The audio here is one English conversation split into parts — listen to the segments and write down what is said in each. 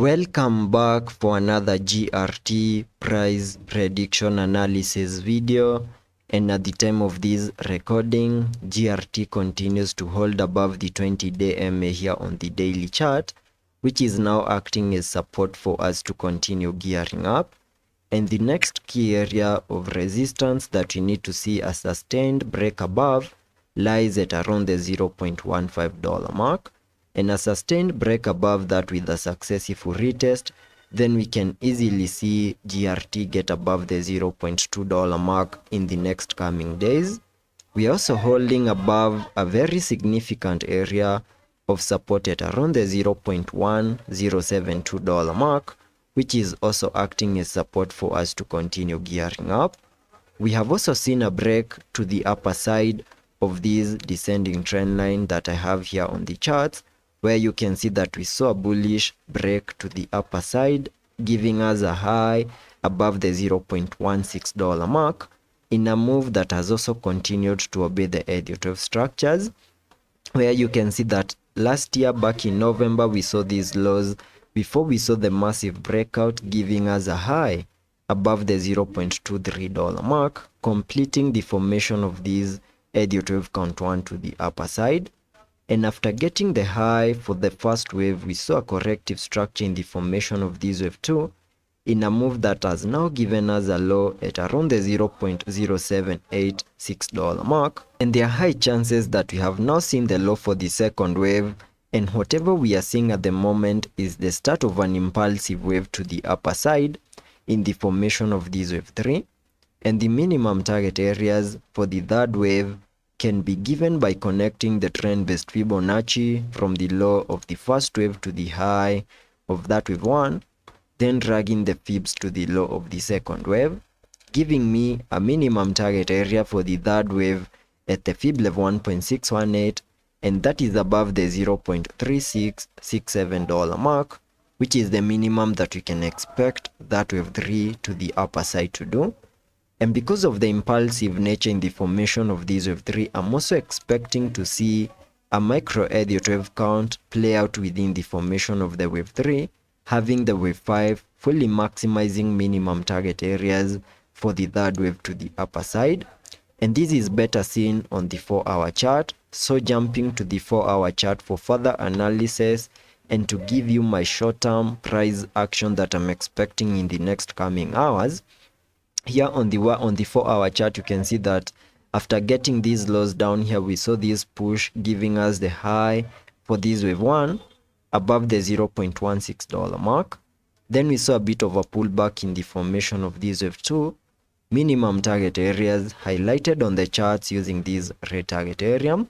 Welcome back for another GRT price prediction analysis video, and at the time of this recording, GRT continues to hold above the 20-day MA here on the daily chart, which is now acting as support for us to continue gearing up. And the next key area of resistance that we need to see a sustained break above lies at around the $0.15 mark. And a sustained break above that with a successful retest, then we can easily see GRT get above the $0.2 mark in the next coming days. We are also holding above a very significant area of support at around the $0.1072 mark, which is also acting as support for us to continue gearing up. We have also seen a break to the upper side of this descending trend line that I have here on the charts, where you can see that we saw a bullish break to the upper side, giving us a high above the $0.16 mark in a move that has also continued to obey the Elliot structures, where you can see that last year back in November we saw these lows before we saw the massive breakout, giving us a high above the $0.23 mark, completing the formation of these Elliot count 1 to the upper side. And after getting the high for the first wave, we saw a corrective structure in the formation of this wave 2 in a move that has now given us a low at around the $0.0786 mark. And there are high chances that we have now seen the low for the second wave, and whatever we are seeing at the moment is the start of an impulsive wave to the upper side in the formation of this wave 3. And the minimum target areas for the third wave can be given by connecting the trend-based Fibonacci from the low of the first wave to the high of that wave 1, then dragging the fibs to the low of the second wave, giving me a minimum target area for the third wave at the fib level 1.618, and that is above the $0.3667 mark, which is the minimum that we can expect that wave 3 to the upper side to do. And because of the impulsive nature in the formation of this wave 3, I'm also expecting to see a micro Elliot wave count play out within the formation of the wave 3, having the wave 5 fully maximizing minimum target areas for the third wave to the upper side. And this is better seen on the 4-hour chart. So jumping to the 4-hour chart for further analysis and to give you my short-term price action that I'm expecting in the next coming hours. Here on the 4-hour chart, you can see that after getting these lows down here, we saw this push giving us the high for this wave 1 above the $0.16 mark. Then we saw a bit of a pullback in the formation of this wave 2. Minimum target areas highlighted on the charts using this red target area,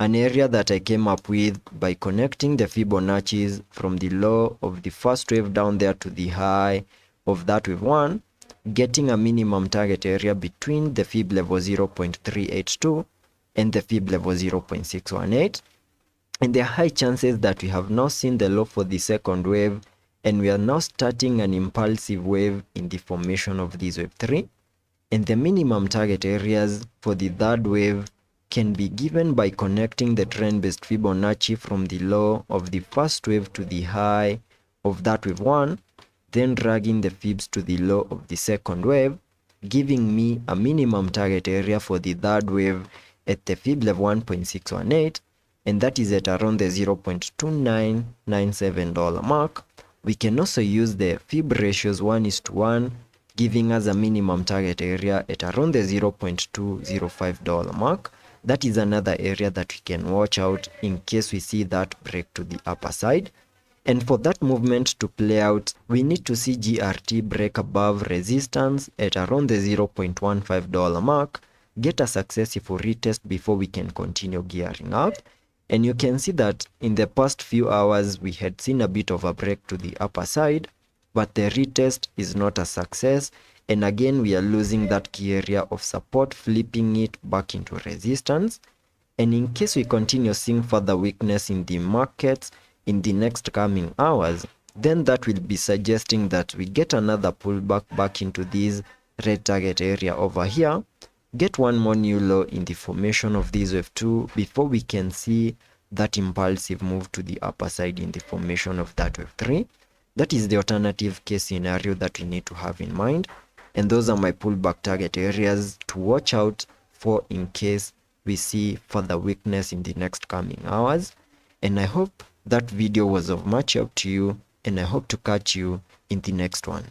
an area that I came up with by connecting the Fibonacci's from the low of the first wave down there to the high of that wave 1, getting a minimum target area between the fib level 0.382 and the fib level 0.618. And there are high chances that we have now seen the low for the second wave, and we are now starting an impulsive wave in the formation of this wave 3. And the minimum target areas for the third wave can be given by connecting the trend-based Fibonacci from the low of the first wave to the high of that wave 1, then dragging the fibs to the low of the second wave, giving me a minimum target area for the third wave at the fib level 1.618, and that is at around the $0.2997 mark. We can also use the fib ratios 1:1, giving us a minimum target area at around the $0.205 mark. That is another area that we can watch out in case we see that break to the upper side. And for that movement to play out, we need to see GRT break above resistance at around the $0.15 mark, get a successful retest before we can continue gearing up. And you can see that in the past few hours, we had seen a bit of a break to the upper side, but the retest is not a success. And again, we are losing that key area of support, flipping it back into resistance. And in case we continue seeing further weakness in the markets in the next coming hours, then that will be suggesting that we get another pullback back into this red target area over here, get one more new low in the formation of this wave 2 before we can see that impulsive move to the upper side in the formation of that wave 3. That is the alternative case scenario that we need to have in mind. And those are my pullback target areas to watch out for in case we see further weakness in the next coming hours. And I hope that video was of much help to you, and I hope to catch you in the next one.